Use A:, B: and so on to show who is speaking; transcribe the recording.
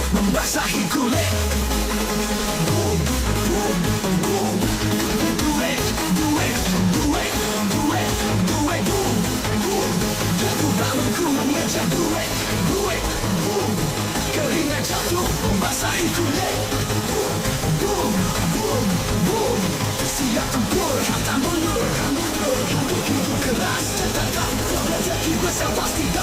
A: Membasahi kulit. Boom, boom, boom. Do it, do it, do it, do it, do it, boom, boom. Jatuh bangunku mengejar duit, duit, boom. Keringat jatuh membasahi kulit. Boom, boom, boom, boom. Siap tempur, hantam mundur, hantam mundur. Hidup keras, tentang rezeki besar pasti.